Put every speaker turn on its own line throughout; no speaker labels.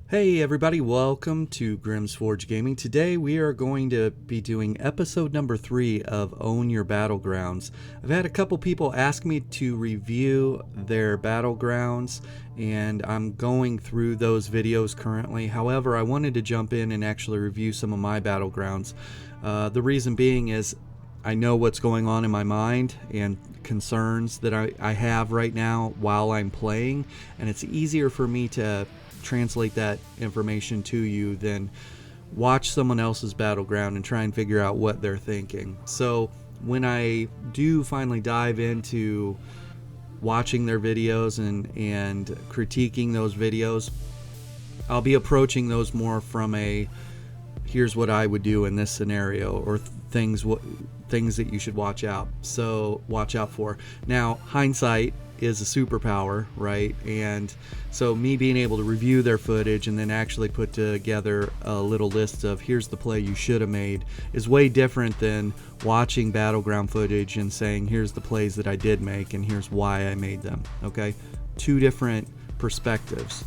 Hey everybody, welcome to Grimm's Forge Gaming. Today we are going to be doing episode number 3 of Own Your Battlegrounds. I've had a couple people ask me to review their battlegrounds, and I'm going through those videos currently. However, I wanted to jump in and actually review some of my battlegrounds. The reason being is I know what's going on in my mind and concerns that I have right now while I'm playing, and it's easier for me to translate that information to you than watch someone else's battleground and try and figure out what they're thinking. So when I do finally dive into watching their videos and critiquing those videos, I'll be approaching those more from a here's what I would do in this scenario, or things that you should watch out for. Now, hindsight is a superpower, right? And so me being able to review their footage and then actually put together a little list of here's the play you should have made is way different than watching battleground footage and saying here's the plays that I did make and here's why I made them. Okay, two different perspectives,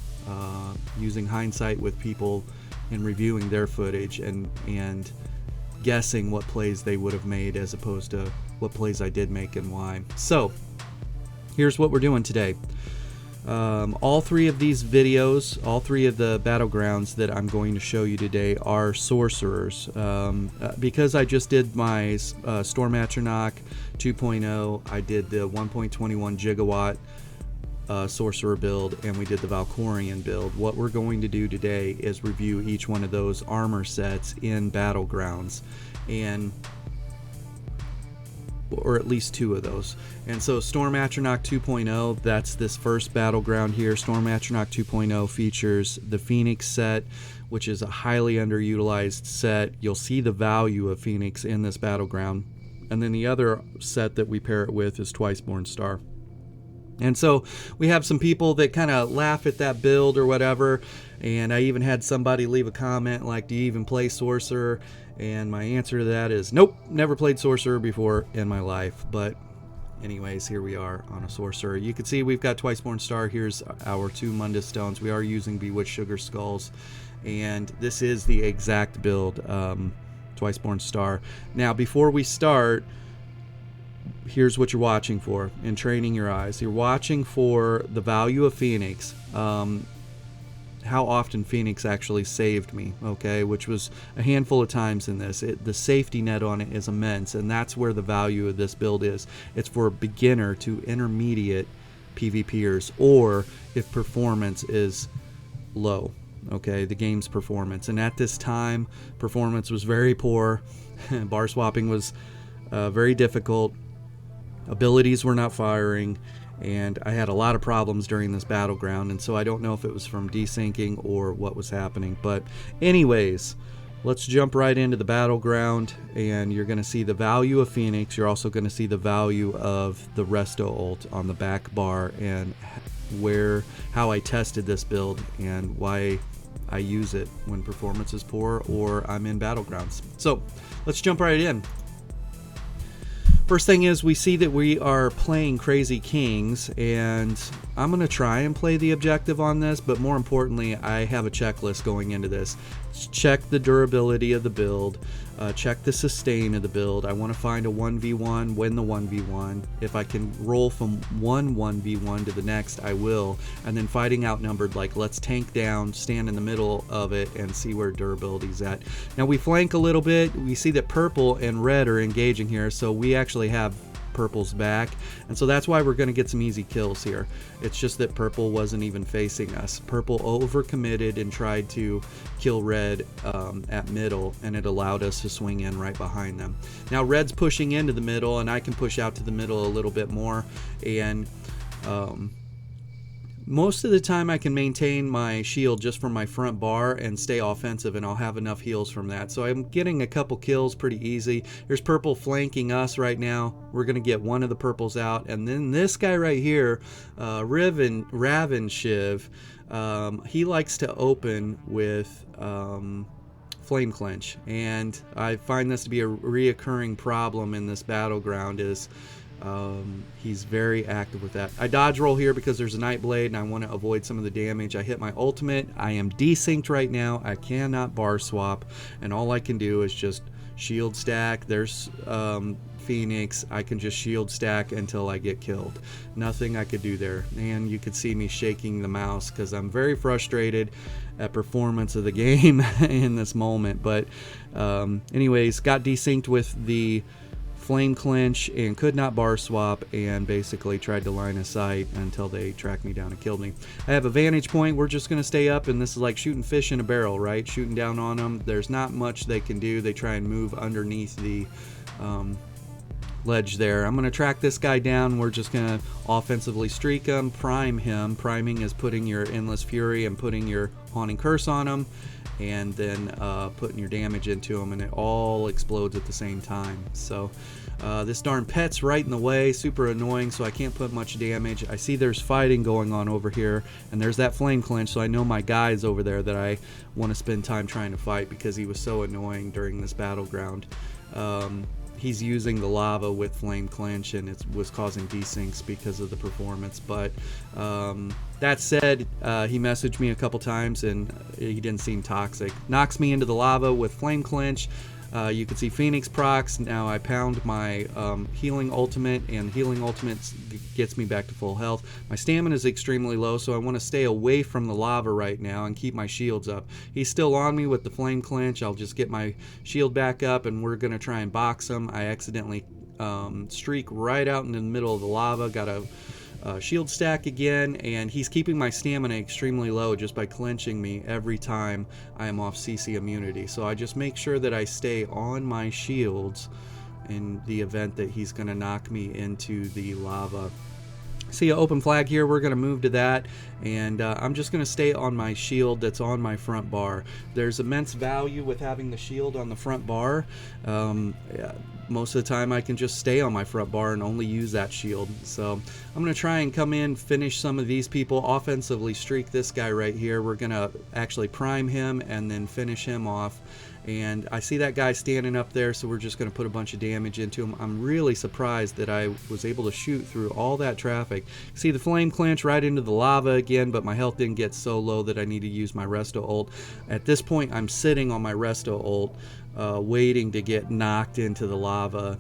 using hindsight with people and reviewing their footage and guessing what plays they would have made as opposed to what plays I did make and why. So here's what we're doing today. All three of these videos, all three of the battlegrounds that I'm going to show you today are sorcerers. Because I just did my Storm Atronach 2.0, I did the 1.21 gigawatt sorcerer build, and we did the Valkorian build. What we're going to do today is review each one of those armor sets in battlegrounds, or at least two of those. And so Storm Atronach 2.0, that's this first battleground here. Storm Atronach 2.0 features the Phoenix set, which is a highly underutilized set. You'll see the value of Phoenix in this battleground. And then the other set that we pair it with is Twiceborn Star. And so we have some people that kind of laugh at that build or whatever, and I even had somebody leave a comment like, do you even play Sorcerer? And my answer to that is nope, never played Sorcerer before in my life. But anyways, here we are on a Sorcerer. You can see we've got Twiceborn Star. Here's our two Mundus Stones. We are using Bewitched Sugar Skulls, and this is the exact build, Twiceborn Star. Now before we start, here's what you're watching for in training your eyes. You're watching for the value of Phoenix, how often Phoenix actually saved me, okay, which was a handful of times in this. The safety net on it is immense, and that's where the value of this build is. It's for beginner to intermediate PvPers, or if performance is low, okay, the game's performance. And at this time, performance was very poor. Bar swapping was very difficult. Abilities were not firing, and I had a lot of problems during this battleground, and so I don't know if it was from desyncing or what was happening. But anyways, let's jump right into the battleground, and you're going to see the value of Phoenix. You're also going to see the value of the Resto ult on the back bar, and how I tested this build and why I use it when performance is poor or I'm in battlegrounds. So let's jump right in. First thing is, we see that we are playing Crazy Kings, and I'm going to try and play the objective on this, but more importantly, I have a checklist going into this. Check the durability of the build, check the sustain of the build. I want to find a 1v1, win the 1v1. If I can roll from one 1v1 to the next, I will. And then Fighting Outnumbered, like let's tank down, stand in the middle of it, and see where durability's at. Now we flank a little bit. We see that purple and red are engaging here, so we actually have purple's back, and so that's why we're going to get some easy kills here. It's just that purple wasn't even facing us. Purple overcommitted and tried to kill red at middle, and it allowed us to swing in right behind them. Now red's pushing into the middle, and I can push out to the middle a little bit more, and most of the time I can maintain my shield just from my front bar and stay offensive, and I'll have enough heals from that. So I'm getting a couple kills pretty easy. There's purple flanking us right now. We're going to get one of the purples out. And then this guy right here, Raven Shiv, he likes to open with Flame Clench. And I find this to be a reoccurring problem in this battleground is He's very active with that. I dodge roll here because there's a Nightblade and I want to avoid some of the damage. I hit my ultimate. I am desynced right now. I cannot bar swap, and all I can do is just shield stack. There's Phoenix. I can just shield stack until I get killed. Nothing I could do there. And you could see me shaking the mouse because I'm very frustrated at performance of the game in this moment. But anyways, got desynced with the flame clinch and could not bar swap, and basically tried to line of sight until they tracked me down and killed me. I have a vantage point. We're just going to stay up, and this is like shooting fish in a barrel, right? Shooting down on them. There's not much they can do. They try and move underneath the ledge there. I'm going to track this guy down. We're just going to offensively streak him, prime him. Priming is putting your Endless Fury and putting your Haunting Curse on him, and then putting your damage into him, and it all explodes at the same time. So this darn pet's right in the way, super annoying, so I can't put much damage. I see there's fighting going on over here, and there's that flame clinch, so I know my guy's over there that I want to spend time trying to fight because he was so annoying during this battleground. He's using the lava with flame clinch, and it was causing desyncs because of the performance. But that said, he messaged me a couple times and he didn't seem toxic. Knocks me into the lava with flame clinch. You can see Phoenix procs. Now I pound my healing ultimate, and healing ultimate gets me back to full health. My stamina is extremely low, so I want to stay away from the lava right now and keep my shields up. He's still on me with the flame clinch. I'll just get my shield back up, and we're going to try and box him. I accidentally streak right out in the middle of the lava. Got a shield stack again, and he's keeping my stamina extremely low just by clenching me every time I am off CC immunity. So I just make sure that I stay on my shields in the event that he's going to knock me into the lava. See an open flag here. We're going to move to that, and I'm just going to stay on my shield that's on my front bar. There's immense value with having the shield on the front bar. Most of the time I can just stay on my front bar and only use that shield. So I'm going to try and come in, finish some of these people, offensively streak this guy right here. We're going to actually prime him and then finish him off. And I see that guy standing up there, so we're just going to put a bunch of damage into him. I'm really surprised that I was able to shoot through all that traffic. See the flame clinch right into the lava again, but my health didn't get so low that I need to use my resto ult. At this point, I'm sitting on my resto ult, waiting to get knocked into the lava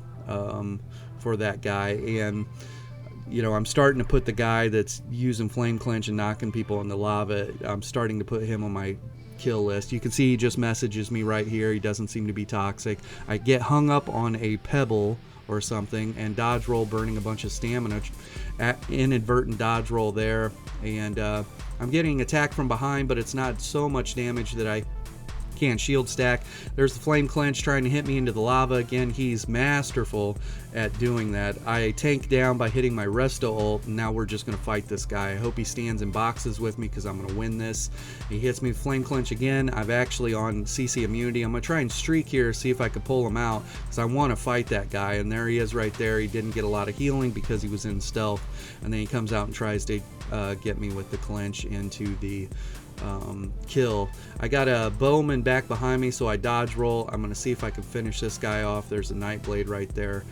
for that guy. And you know, I'm starting to put the guy that's using flame clinch and knocking people in the lava, I'm starting to put him on my kill list. You can see he just messages me right here. He doesn't seem to be toxic. I get hung up on a pebble or something and dodge roll, burning a bunch of stamina. Inadvertent dodge roll there, and I'm getting attacked from behind, but it's not so much damage that I can't shield stack. There's the flame clinch trying to hit me into the lava again. He's masterful at doing that. I tank down by hitting my resto ult, and now we're just going to fight this guy. I hope he stands in boxes with me because I'm going to win this. He hits me with flame clinch again. I've actually on CC immunity. I'm going to try and streak here, see if I can pull him out because I want to fight that guy. And there he is right there. He didn't get a lot of healing because he was in stealth, and then he comes out and tries to get me with the clinch into the kill. I got a bowman back behind me, so I dodge roll. I'm going to see if I can finish this guy off. There's a Nightblade right there,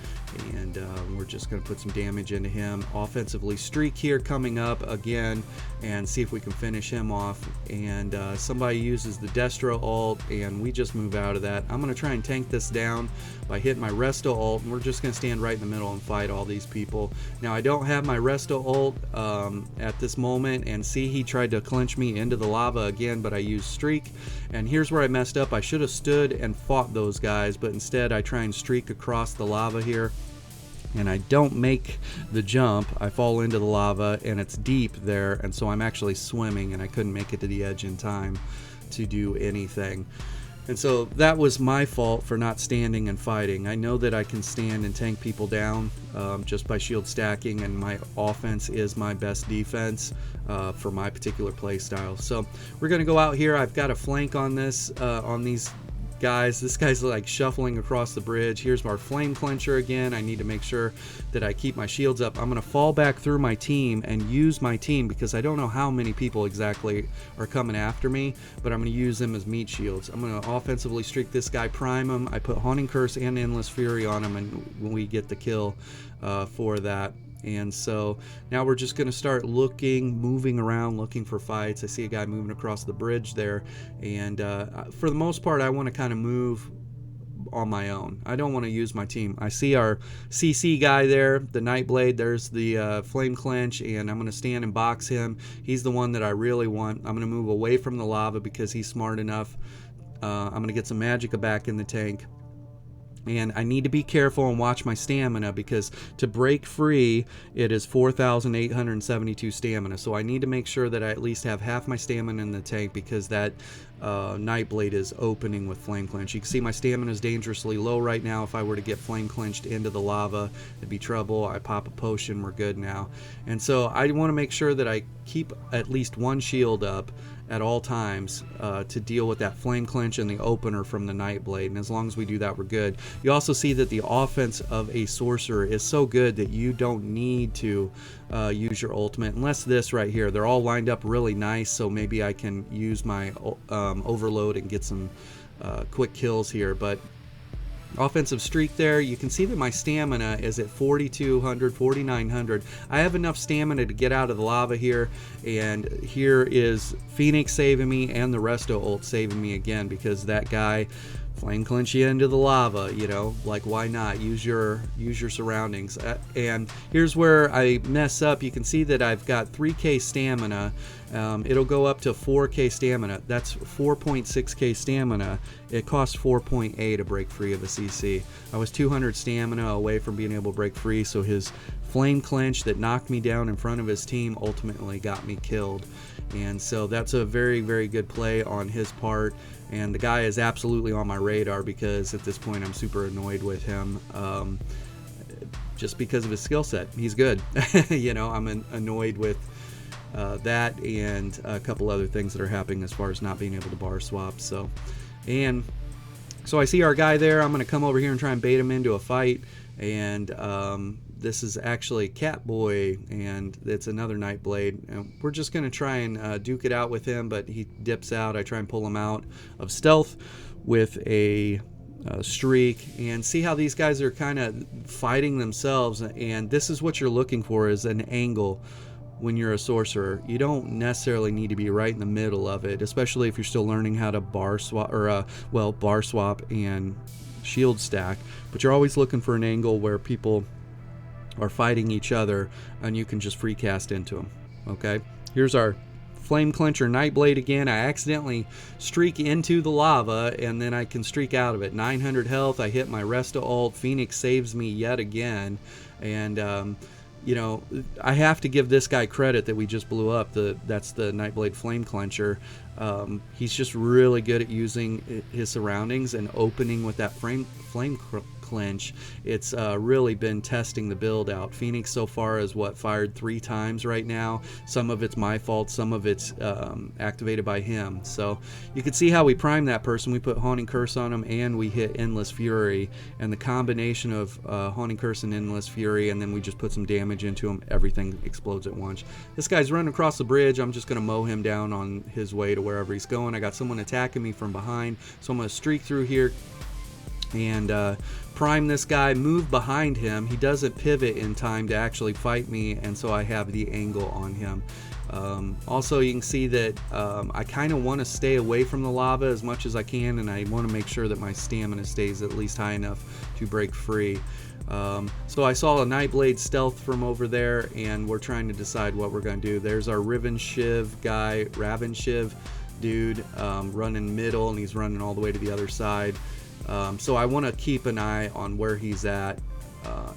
and we're just going to put some damage into him. Offensively streak here coming up again and see if we can finish him off. And somebody uses the Destro ult, and we just move out of that. I'm going to try and tank this down by hitting my resto ult, and we're just going to stand right in the middle and fight all these people. Now I don't have my resto ult at this moment, and see he tried to clinch me into the lava again, but I used streak. And here's where I messed up. I should have stood and fought those guys, but instead I try and streak across the lava here, and I don't make the jump. I fall into the lava, and it's deep there, and so I'm actually swimming, and I couldn't make it to the edge in time to do anything. And so that was my fault for not standing and fighting. I know that I can stand and tank people down just by shield stacking, and my offense is my best defense for my particular play style. So we're going to go out here. I've got a flank on this, on these guys. This guy's like shuffling across the bridge. Here's our flame clencher again. I need to make sure that I keep my shields up. I'm going to fall back through my team and use my team because I don't know how many people exactly are coming after me, but I'm going to use them as meat shields. I'm going to offensively streak this guy, prime him. I put Haunting Curse and Endless Fury on him, and when we get the kill for that. And so now we're just going to start moving around, looking for fights. I see a guy moving across the bridge there, and for the most part I want to kind of move on my own. I don't want to use my team. I see our CC guy there, the Nightblade. There's the Flame Clench, and I'm going to stand and box him. He's the one that I really want. I'm going to move away from the lava because he's smart enough. I'm going to get some Magicka back in the tank. And I need to be careful and watch my stamina because to break free, it is 4,872 stamina. So I need to make sure that I at least have half my stamina in the tank because that Nightblade is opening with Flame Clench. You can see my stamina is dangerously low right now. If I were to get Flame Clenched into the lava, it'd be trouble. I pop a potion, we're good now. And so I want to make sure that I keep at least one shield up at all times to deal with that Flame Clench and the opener from the Nightblade, and as long as we do that, we're good. You also see that the offense of a sorcerer is so good that you don't need to use your ultimate, unless this right here. They're all lined up really nice, so maybe I can use my overload and get some quick kills here, but offensive streak there. You can see that my stamina is at 4,200, 4,900. I have enough stamina to get out of the lava here, and here is Phoenix saving me and the Resto ult saving me again because that guy Flame Clench you into the lava, you know, like why not? Use your surroundings. And here's where I mess up. You can see that I've got 3k stamina. It'll go up to 4k stamina. That's 4.6k stamina. It costs 4.8 to break free of a CC. I was 200 stamina away from being able to break free, so his Flame Clench that knocked me down in front of his team ultimately got me killed. And so that's a very, very good play on his part. And the guy is absolutely on my radar because at this point I'm super annoyed with him just because of his skill set. He's good. You know, I'm annoyed with that and a couple other things that are happening as far as not being able to bar swap. So I see our guy there. I'm going to come over here and try and bait him into a fight. And this is actually Catboy, and it's another Nightblade. And we're just going to try and duke it out with him, but he dips out. I try and pull him out of stealth with a streak, and see how these guys are kind of fighting themselves. And this is what you're looking for, is an angle. When you're a sorcerer, you don't necessarily need to be right in the middle of it, especially if you're still learning how to bar swap, or bar swap and shield stack, but you're always looking for an angle where people are fighting each other and you can just free cast into them. Okay, here's our Flame Clencher Nightblade again. I accidentally streak into the lava and then I can streak out of it. 900 health. I hit my Resto ult. Phoenix saves me yet again, and you know, I have to give this guy credit that we just blew up. That's the Nightblade Flame Clencher. He's just really good at using his surroundings and opening with that flame clench. It's really been testing the build out. Phoenix so far has fired 3 times right now. Some of it's my fault, some of it's activated by him. So you can see how we prime that person. We put Haunting Curse on him and we hit Endless Fury, and the combination of Haunting Curse and Endless Fury, and then we just put some damage into him, everything explodes at once. This guy's running across the bridge. I'm just going to mow him down on his way to wherever he's going. I got someone attacking me from behind, so I'm going to streak through here and prime this guy, move behind him. He doesn't pivot in time to actually fight me, and so I have the angle on him. Also, you can see that I kind of want to stay away from the lava as much as I can, and I want to make sure that my stamina stays at least high enough to break free. So I saw a Nightblade stealth from over there, and we're trying to decide what we're going to do. There's our Raven Shiv dude running middle, and he's running all the way to the other side. So I want to keep an eye on where he's at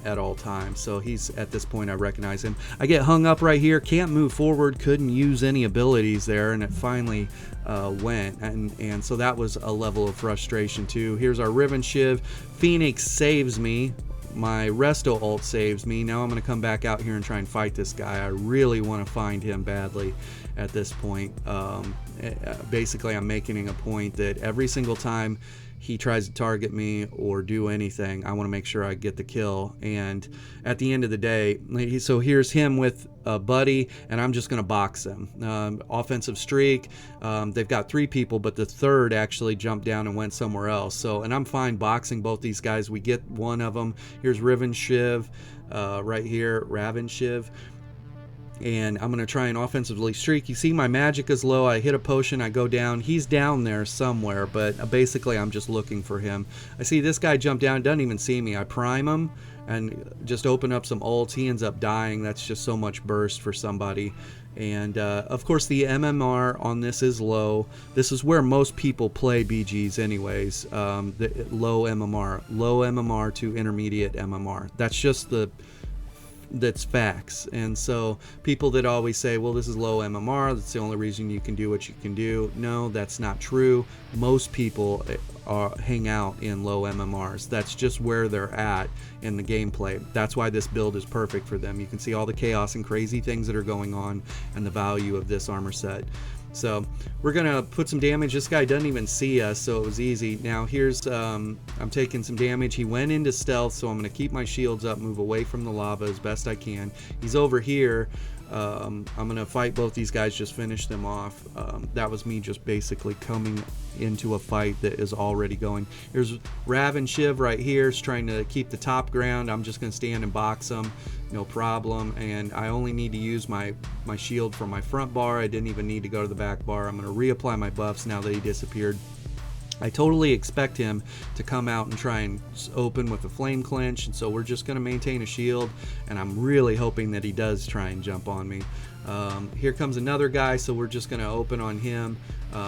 all times. So he's at this point, I recognize him. I get hung up right here, can't move forward, couldn't use any abilities there, and it finally went, and so that was a level of frustration too. Here's our Riven Shiv. Phoenix saves me. My Resto ult saves me. Now I'm going to come back out here and try and fight this guy. I really want to find him badly at this point. Basically, I'm making a point that every single time he tries to target me or do anything, I want to make sure I get the kill. And at the end of the day, so here's him with a buddy, and I'm just going to box them. Offensive streak. They've got 3 people, but the third actually jumped down and went somewhere else. So, and I'm fine boxing both these guys. We get one of them. Here's Riven Shiv right here, Raven Shiv. And I'm going to try and offensively streak. You see my magic is low. I hit a potion. I go down. He's down there somewhere, but basically I'm just looking for him. I see this guy jump down. Doesn't even see me. I prime him and just open up some ults. He ends up dying. That's just so much burst for somebody. And of course the MMR on this is low. This is where most people play BGs anyways. The low MMR to intermediate MMR. That's facts. And so people that always say, well, this is low MMR, that's the only reason you can do what you can do. No, that's not true. Most people hang out in low MMRs. That's just where they're at in the gameplay. That's why this build is perfect for them. You can see all the chaos and crazy things that are going on and the value of this armor set. So we're gonna put some damage. This guy doesn't even see us, so it was easy. Now here's I'm taking some damage. He went into stealth, so I'm gonna keep my shields up, move away from the lava as best I can. He's over here. I'm gonna fight both these guys, just finish them off. That was me just basically coming into a fight that is already going. Here's Raven Shiv right here, is trying to keep the top ground. I'm just gonna stand and box him, no problem. And I only need to use my shield from my front bar. I didn't even need to go to the back bar. I'm gonna reapply my buffs now that he disappeared. I totally expect him to come out and try and open with a flame clinch, and so we're just going to maintain a shield, and I'm really hoping that he does try and jump on me. Here comes another guy, so we're just going to open on him,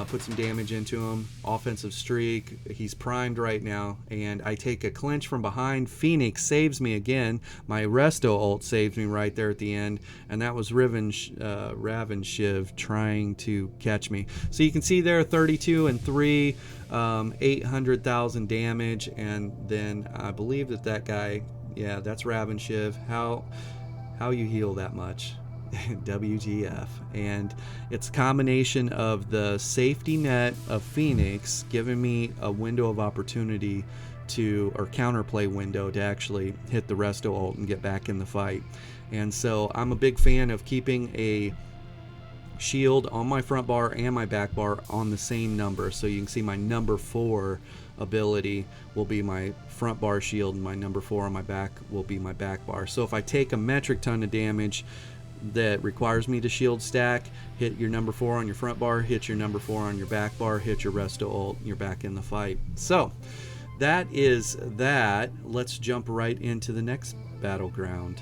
put some damage into him. Offensive streak. He's primed right now, and I take a clinch from behind. Phoenix saves me again. My Resto ult saves me right there at the end, and that was Raven Shiv trying to catch me. So you can see there 32 and 3, 800,000 damage, and then I believe that guy, yeah, that's Raven Shiv. How you heal that much? WTF. And it's a combination of the safety net of Phoenix giving me a window of opportunity or counterplay window to actually hit the Resto ult and get back in the fight. And so I'm a big fan of keeping a shield on my front bar and my back bar on the same number. So you can see my number 4 ability will be my front bar shield, and my number 4 on my back will be my back bar. So if I take a metric ton of damage that requires me to shield stack, hit your number 4 on your front bar, hit your number 4 on your back bar, hit your Resto ult, and you're back in the fight. So that is that. Let's jump right into the next battleground.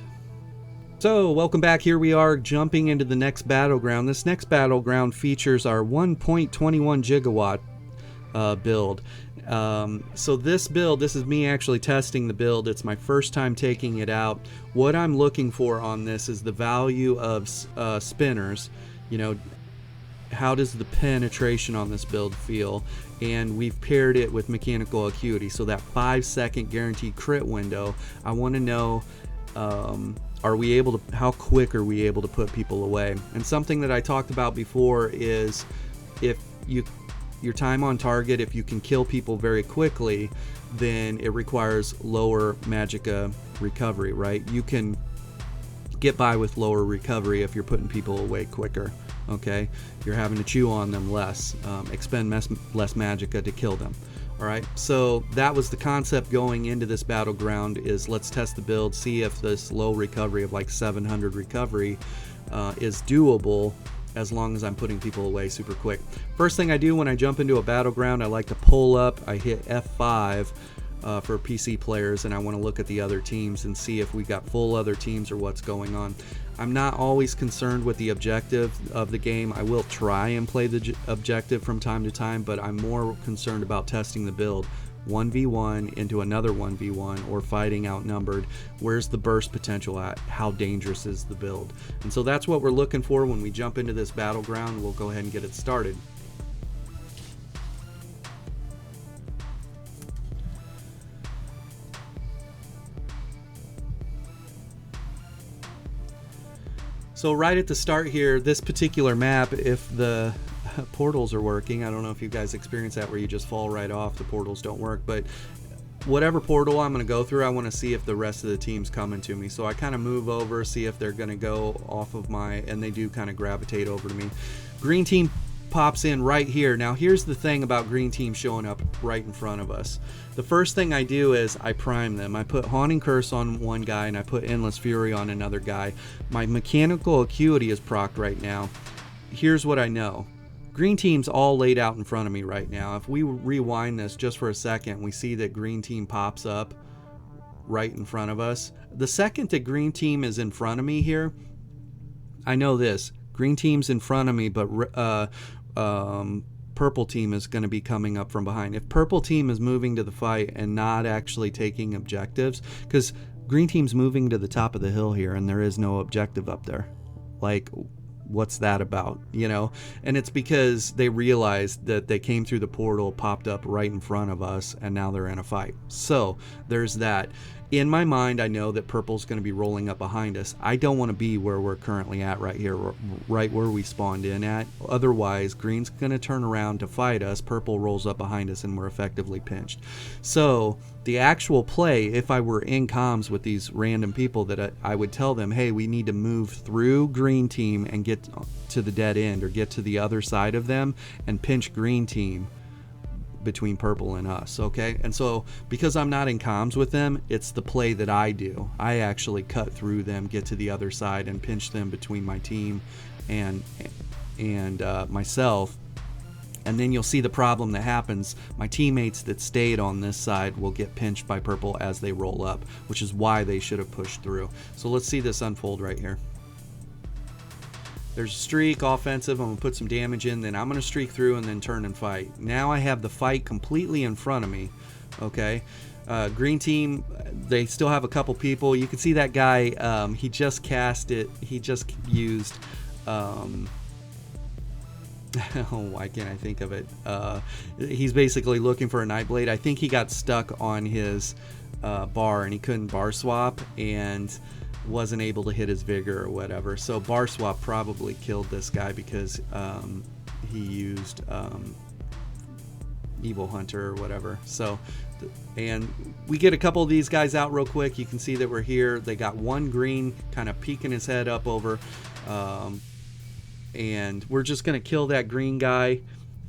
So welcome back. Here we are jumping into the next battleground. This next battleground features our 1.21 gigawatt build. So this build, this is me actually testing the build. It's my first time taking it out. What I'm looking for on this is the value of spinners. You know, how does the penetration on this build feel? And we've paired it with mechanical acuity, so that 5-second guaranteed crit window. I want to know, how quick are we able to put people away? And something that I talked about before is your time on target, if you can kill people very quickly, then it requires lower magicka recovery, right? You can get by with lower recovery if you're putting people away quicker, okay? You're having to chew on them less, expend less magicka to kill them. All right, so that was the concept going into this battleground, is let's test the build, see if this low recovery of like 700 recovery is doable as long as I'm putting people away super quick. First thing I do when I jump into a battleground, I like to pull up. I hit F5 for PC players, and I want to look at the other teams and see if we got full other teams or what's going on. I'm not always concerned with the objective of the game. I will try and play the objective from time to time, but I'm more concerned about testing the build. 1v1 into another 1v1, or fighting outnumbered. Where's the burst potential at? How dangerous is the build? And so that's what we're looking for when we jump into this battleground. We'll go ahead and get it started. So right at the start here, this particular map, if the portals are working. I don't know if you guys experience that where you just fall right off, the portals don't work, but whatever portal I'm going to go through, I want to see if the rest of the team's coming to me. So I kind of move over, see if they're going to go off of my, and they do kind of gravitate over to me. Green team pops in right here. Now here's the thing about green team showing up right in front of us. The first thing I do is I prime them. I put Haunting Curse on one guy and I put Endless Fury on another guy. My Mechanical Acuity is procced right now. Here's what I know. Green team's all laid out in front of me right now. If we rewind this just for a second, we see that green team pops up right in front of us. The second that green team is in front of me here, I know this. Green team's in front of me, but purple team is going to be coming up from behind. If purple team is moving to the fight and not actually taking objectives, because green team's moving to the top of the hill here and there is no objective up there. Like, what's that about, you know? And it's because they realized that they came through the portal, popped up right in front of us, and now they're in a fight. So there's that. In my mind, I know that purple's going to be rolling up behind us. I don't want to be where we're currently at right here, right where we spawned in at. Otherwise, green's going to turn around to fight us. Purple rolls up behind us, and we're effectively pinched. So the actual play, if I were in comms with these random people, that I would tell them, hey, we need to move through green team and get to the dead end, or get to the other side of them and pinch green team between purple and us. Okay, and so because I'm not in comms with them, it's the play that I do. I actually cut through them, get to the other side, and pinch them between my team and myself. And then you'll see the problem that happens. My teammates that stayed on this side will get pinched by purple as they roll up, which is why they should have pushed through. So let's see this unfold right here. There's a streak, offensive, I'm going to put some damage in, then I'm going to streak through and then turn and fight. Now I have the fight completely in front of me, okay? Green team, they still have a couple people. You can see that guy, he just cast it, he just used, oh, why can't I think of it? He's basically looking for a Nightblade. I think he got stuck on his bar and he couldn't bar swap, and wasn't able to hit his vigor or whatever. So bar swap probably killed this guy because he used Evil Hunter or whatever. So, and we get a couple of these guys out real quick. You can see that we're here. They got one green kind of peeking his head up over, and we're just going to kill that green guy.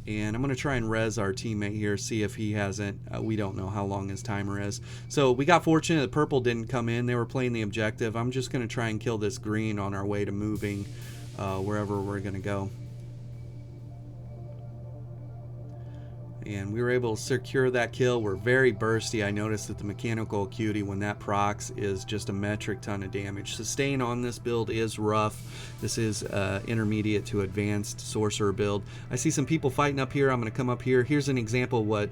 And I'm going to try and res our teammate here, see if he hasn't, we don't know how long his timer is. So we got fortunate that purple didn't come in. They were playing the objective. I'm just going to try and kill this green on our way to moving wherever we're going to go. And we were able to secure that kill. We're very bursty. I noticed that the Mechanical Acuity, when that procs, is just a metric ton of damage. Sustain on this build is rough. This is intermediate to advanced sorcerer build. I see some people fighting up here. I'm going to come up here. Here's an example of what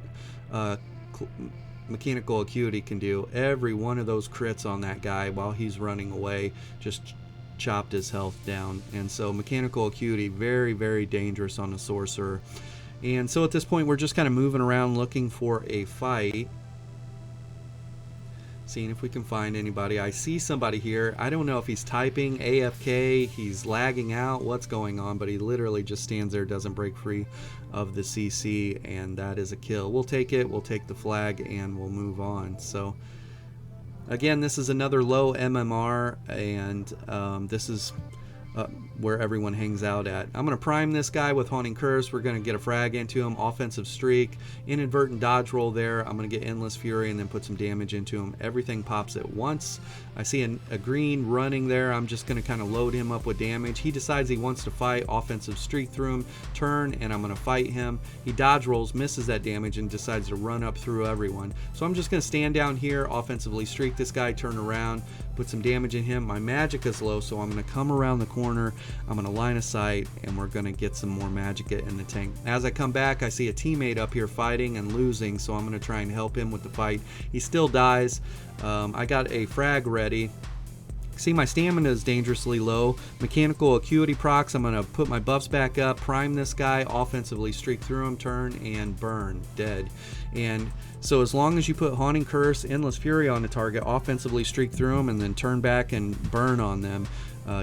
Mechanical Acuity can do. Every one of those crits on that guy while he's running away just chopped his health down. And so Mechanical Acuity, very, very dangerous on a sorcerer. And so at this point, we're just kind of moving around looking for a fight. Seeing if we can find anybody. I see somebody here. I don't know if he's typing, AFK, he's lagging out, what's going on, but he literally just stands there, doesn't break free of the CC, and that is a kill. We'll take it, we'll take the flag, and we'll move on. So, again, this is another low MMR, and this is where everyone hangs out at. I'm going to prime this guy with Haunting Curse. We're going to get a frag into him, offensive streak, inadvertent dodge roll there. I'm going to get Endless Fury and then put some damage into him. Everything pops at once. I see a green running there. I'm just going to kind of load him up with damage. He decides he wants to fight, offensive streak through him, turn, and I'm going to fight him. He dodge rolls, misses that damage, and decides to run up through everyone. So I'm just going to stand down here, offensively streak this guy, turn around, put some damage in him. My magic is low, so I'm going to come around the corner. I'm going to line of sight, and we're going to get some more magic in the tank. As I come back, I see a teammate up here fighting and losing, so I'm going to try and help him with the fight. He still dies. I got a frag ready. See, my stamina is dangerously low. Mechanical Acuity procs. I'm going to put my buffs back up, prime this guy, offensively streak through him, turn, and burn. Dead. And so as long as you put Haunting Curse, Endless Fury on the target, offensively streak through them, and then turn back and burn on them,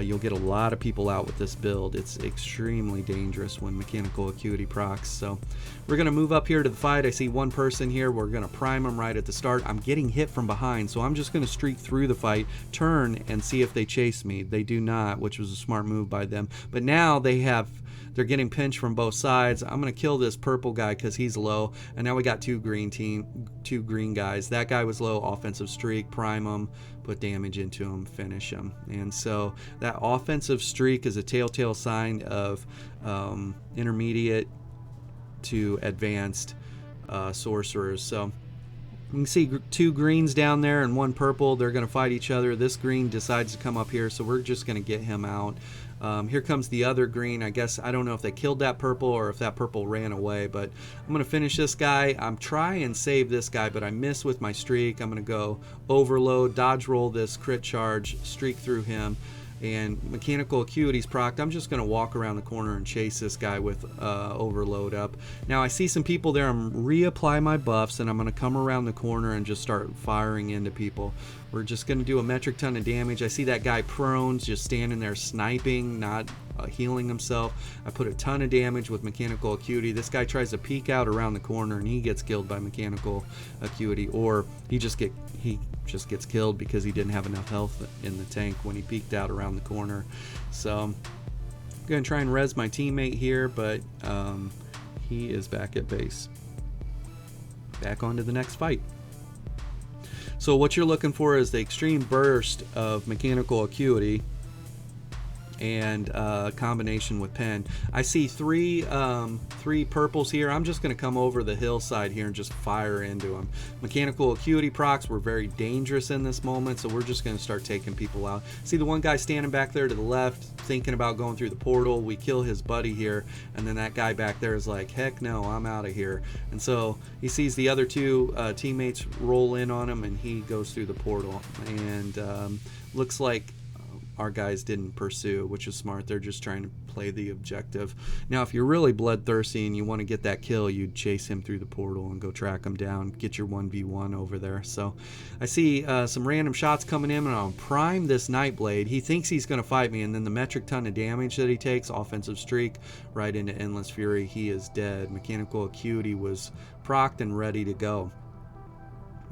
You'll get a lot of people out with this build. It's extremely dangerous when mechanical acuity procs. So we're going to move up here to the fight. I see one person here. We're going to prime them right at the start. I'm getting hit from behind, so I'm just going to streak through the fight, turn, and see if they chase me. They do not, which was a smart move by them. But now they're getting pinched from both sides. I'm going to kill this purple guy because he's low. And now we got two green guys. That guy was low, offensive streak, prime him, put damage into him, finish him. And so that offensive streak is a telltale sign of intermediate to advanced sorcerers. So you can see two greens down there and one purple. They're going to fight each other. This green decides to come up here, so we're just going to get him out. Here comes the other green. I guess I don't know if they killed that purple or if that purple ran away, but I'm going to finish this guy. I'm trying and save this guy, but I miss with my streak. I'm going to go overload, dodge roll this crit charge, streak through him, and mechanical acuity's procced. I'm just going to walk around the corner and chase this guy with overload up. Now I see some people there. I'm reapply my buffs, and I'm going to come around the corner and just start firing into people. We're just going to do a metric ton of damage. I see that guy prone, just standing there sniping, not healing himself. I put a ton of damage with mechanical acuity. This guy tries to peek out around the corner, and he gets killed by mechanical acuity, or he just gets killed because he didn't have enough health in the tank when he peeked out around the corner. So I'm going to try and res my teammate here, but he is back at base. Back on to the next fight. So what you're looking for is the extreme burst of mechanical acuity and combination with pen. I see three purples here. I'm just going to come over the hillside here and just fire into them. Mechanical acuity procs were very dangerous in this moment, so we're just going to start taking people out. See the one guy standing back there to the left thinking about going through the portal. We kill his buddy here, and then that guy back there is like, heck no, I'm out of here. And so he sees the other two teammates roll in on him, and he goes through the portal. And looks like our guys didn't pursue, which is smart. They're just trying to play the objective. Now, if you're really bloodthirsty and you want to get that kill, you'd chase him through the portal and go track him down, get your 1v1 over there. So I see some random shots coming in, and I'll prime this Nightblade. He thinks he's going to fight me, and then the metric ton of damage that he takes, offensive streak, right into Endless Fury. He is dead. Mechanical acuity was procced and ready to go.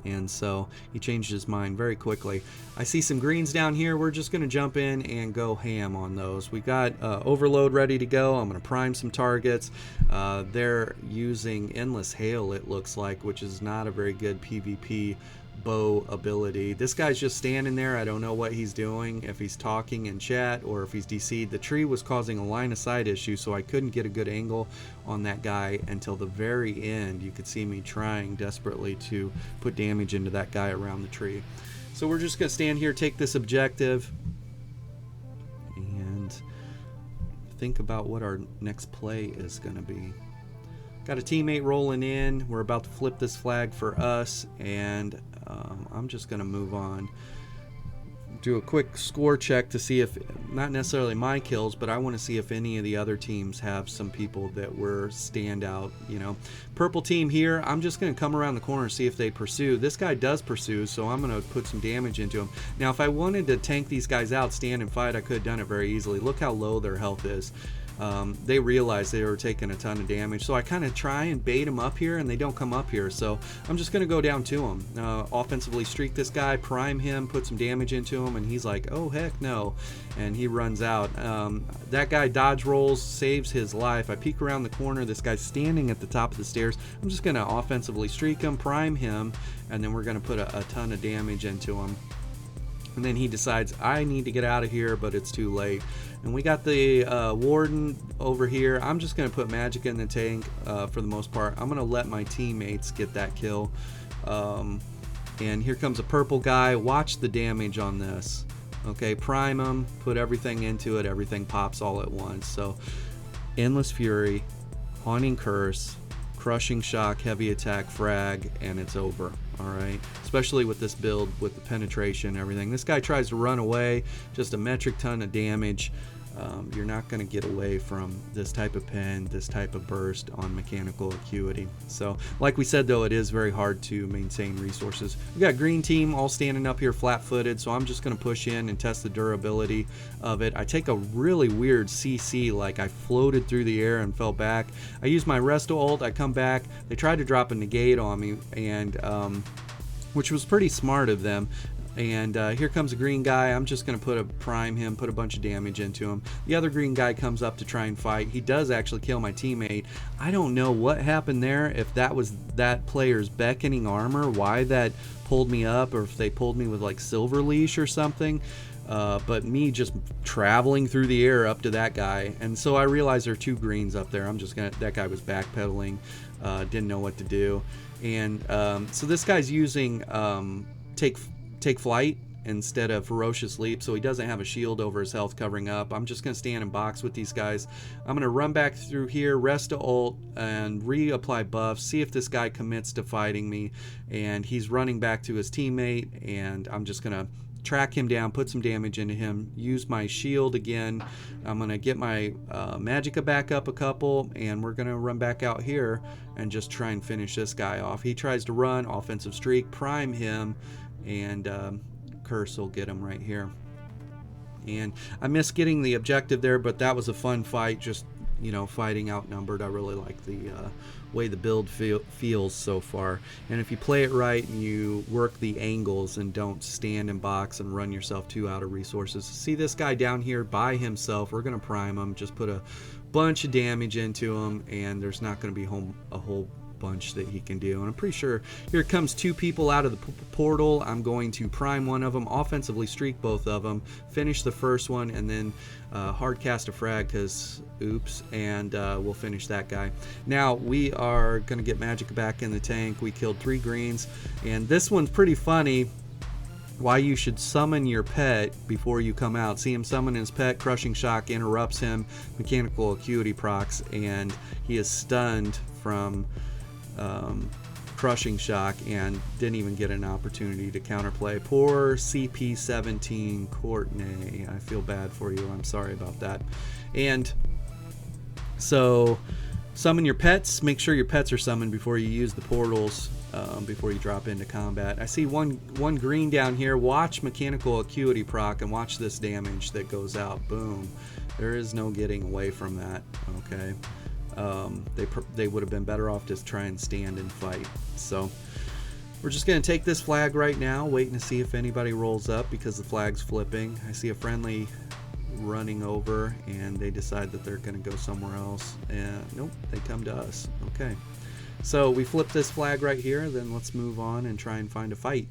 And so he changed his mind very quickly. I see some greens down here. We're just going to jump in and go ham on those. We got overload ready to go. I'm going to prime some targets. They're using Endless Hail, it looks like, which is not a very good PvP bow ability. This guy's just standing there. I don't know what he's doing, if he's talking in chat or if he's DC'd. The tree was causing a line of sight issue, so I couldn't get a good angle on that guy until the very end. You could see me trying desperately to put damage into that guy around the tree. So we're just going to stand here, take this objective, and think about what our next play is going to be. Got a teammate rolling in. We're about to flip this flag for us, and I'm just going to move on. Do a quick score check to see if, not necessarily my kills, but I want to see if any of the other teams have some people that were standout. You know, purple team here, I'm just going to come around the corner and see if they pursue. This guy does pursue, so I'm going to put some damage into him. Now, if I wanted to tank these guys out, stand and fight, I could have done it very easily. Look how low their health is. They realized they were taking a ton of damage, so I kind of try and bait them up here, and they don't come up here, so I'm just going to go down to him. Offensively streak this guy, prime him, put some damage into him, and he's like, oh heck no, and he runs out. That guy dodge rolls, saves his life. I peek around the corner, this guy's standing at the top of the stairs. I'm just going to offensively streak him, prime him, and then we're going to put a ton of damage into him. And then he decides, I need to get out of here, but it's too late. And we got the Warden over here. I'm just going to put magic in the tank for the most part. I'm going to let my teammates get that kill. And here comes a purple guy. Watch the damage on this. Okay, prime him, put everything into it. Everything pops all at once. So, Endless Fury, Haunting Curse, Crushing Shock, Heavy Attack, Frag, and it's over. Alright, especially with this build with the penetration and everything. This guy tries to run away, just a metric ton of damage. You're not going to get away from this type of pen, this type of burst on mechanical acuity. So like we said though, it is very hard to maintain resources. We got green team all standing up here flat-footed, so I'm just going to push in and test the durability of it. I take a really weird CC, like I floated through the air and fell back. I use my resto ult, I come back, they tried to drop a negate on me, and which was pretty smart of them. And here comes a green guy. I'm just going to prime him, put a bunch of damage into him. The other green guy comes up to try and fight. He does actually kill my teammate. I don't know what happened there, if that was that player's beckoning armor, why that pulled me up, or if they pulled me with like silver leash or something. But me just traveling through the air up to that guy. And so I realized there are two greens up there. That guy was backpedaling, didn't know what to do. And so this guy's using take flight instead of ferocious leap, so he doesn't have a shield over his health covering up. I'm just going to stand and box with these guys. I'm going to run back through here, rest to ult, and reapply buffs, see if this guy commits to fighting me. And he's running back to his teammate, and I'm just going to track him down, put some damage into him, use my shield again. I'm going to get my magicka back up a couple, and we're going to run back out here and just try and finish this guy off. He tries to run, offensive streak, prime him, and curse will get him right here. And I missed getting the objective there, but that was a fun fight, just, you know, fighting outnumbered. I really like the way the build feels so far. And if you play it right and you work the angles and don't stand in box and run yourself too out of resources. See this guy down here by himself, we're going to prime him, just put a bunch of damage into him, and there's not going to be a whole bunch that he can do. And I'm pretty sure here comes two people out of the portal. I'm going to prime one of them, offensively streak both of them, finish the first one, and then hard cast a frag because oops, and we'll finish that guy. Now we are going to get magic back in the tank. We killed 3 greens, and this one's pretty funny. Why you should summon your pet before you come out. See him summon his pet, crushing shock interrupts him, mechanical acuity procs, and he is stunned from crushing shock and didn't even get an opportunity to counterplay. Poor CP17 Courtney, I feel bad for you, I'm sorry about that. And so summon your pets, make sure your pets are summoned before you use the portals, before you drop into combat. I see one green down here. Watch mechanical acuity proc and watch this damage that goes out. Boom, there is no getting away from that. Okay, they would have been better off just try and stand and fight. So we're just going to take this flag right now, waiting to see if anybody rolls up because the flag's flipping. I see a friendly running over and they decide that they're going to go somewhere else, and nope, they come to us. Okay, so we flip this flag right here, then let's move on and try and find a fight.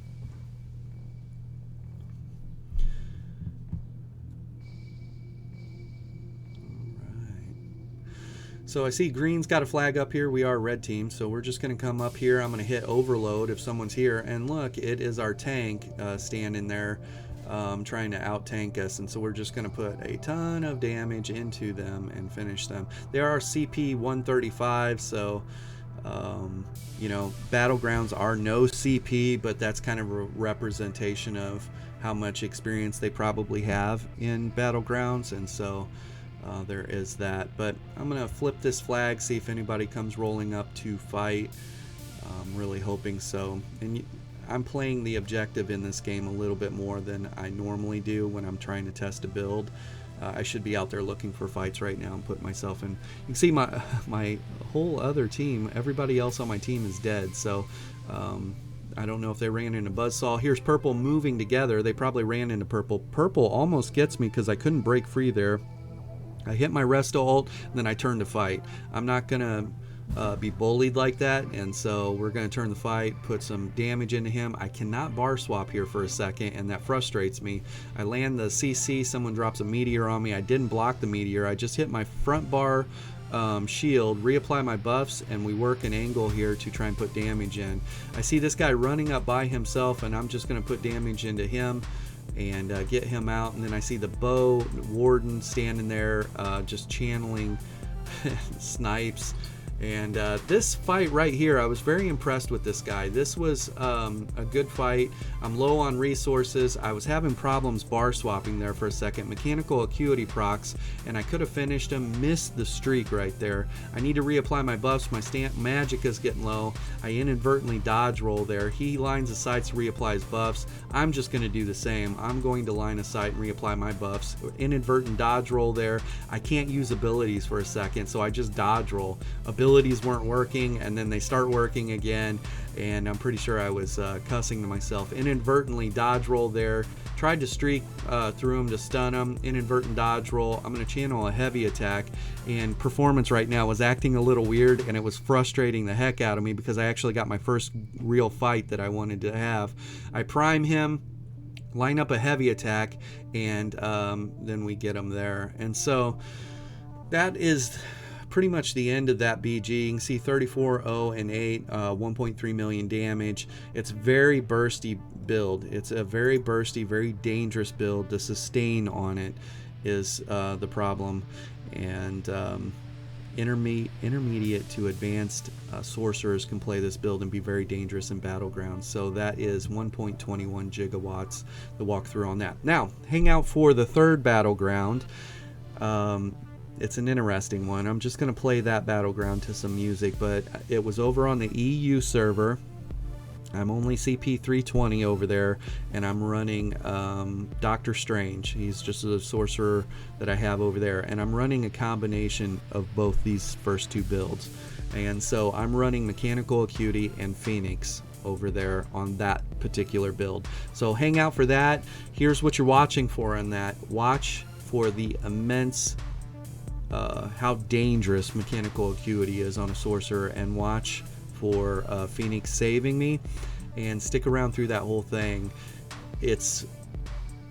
So I see green's got a flag up here. We are red team, so we're just going to come up here. I'm going to hit overload if someone's here, and look, it is our tank standing there trying to out tank us, and so we're just going to put a ton of damage into them and finish them. They are CP 135, so you know, Battlegrounds are no CP, but that's kind of a representation of how much experience they probably have in Battlegrounds, and so there is that. But I'm gonna flip this flag, see if anybody comes rolling up to fight. I'm really hoping so. And I'm playing the objective in this game a little bit more than I normally do when I'm trying to test a build. I should be out there looking for fights right now and put myself in. You can see my whole other team, everybody else on my team is dead, so I don't know if they ran into Buzzsaw. Here's purple moving together. They probably ran into purple. Purple almost gets me because I couldn't break free there. I hit my resto ult, and then I turned to fight. I'm not gonna be bullied like that, and so we're gonna turn the fight, put some damage into him. I cannot bar swap here for a second, and that frustrates me. I land the CC, someone drops a meteor on me. I didn't block the meteor, I just hit my front bar shield, reapply my buffs, and we work an angle here to try and put damage in. I see this guy running up by himself, and I'm just gonna put damage into him and get him out. And then I see the bow warden standing there just channeling snipes, And this fight right here, I was very impressed with this guy. This was a good fight. I'm low on resources. I was having problems bar swapping there for a second. Mechanical Acuity procs, and I could have finished him. Missed the streak right there. I need to reapply my buffs. My magic is getting low. I inadvertently dodge roll there. He lines of sights to reapply his buffs. I'm just going to do the same. I'm going to line of sight and reapply my buffs. Inadvertent dodge roll there. I can't use abilities for a second, so I just dodge roll. Abilities weren't working, and then they start working again, and I'm pretty sure I was cussing to myself. Inadvertently dodge roll there. Tried to streak through him to stun him. Inadvertent dodge roll. I'm going to channel a heavy attack, and performance right now was acting a little weird, and it was frustrating the heck out of me because I actually got my first real fight that I wanted to have. I prime him, line up a heavy attack, and then we get him there. And so that is pretty much the end of that BG. You can see 34, 0, and 8, 1.3 million damage. It's very bursty build. It's a very bursty, very dangerous build. The sustain on it is the problem, and intermediate to advanced sorcerers can play this build and be very dangerous in Battlegrounds. So that is 1.21 gigawatts, the walkthrough on that. Now, hang out for the third Battleground. It's an interesting one. I'm just going to play that Battleground to some music, but it was over on the EU server. I'm only CP 320 over there, and I'm running Doctor Strange. He's just a sorcerer that I have over there, and I'm running a combination of both these first two builds. And so I'm running Mechanical Acuity and Phoenix over there on that particular build. So hang out for that. Here's what you're watching for on that. Watch for the immense how dangerous Mechanical Acuity is on a sorcerer, and watch for Phoenix saving me, and stick around through that whole thing. It's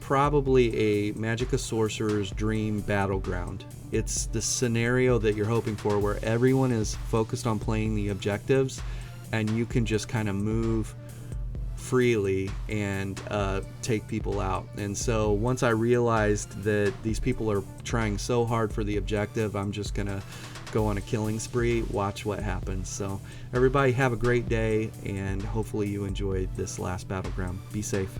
probably a Magicka sorcerer's dream Battleground. It's the scenario that you're hoping for, where everyone is focused on playing the objectives, and you can just kind of move freely and take people out. And so once I realized that these people are trying so hard for the objective, I'm just gonna go on a killing spree. Watch what happens. So everybody have a great day, and hopefully you enjoyed this last Battleground. Be safe.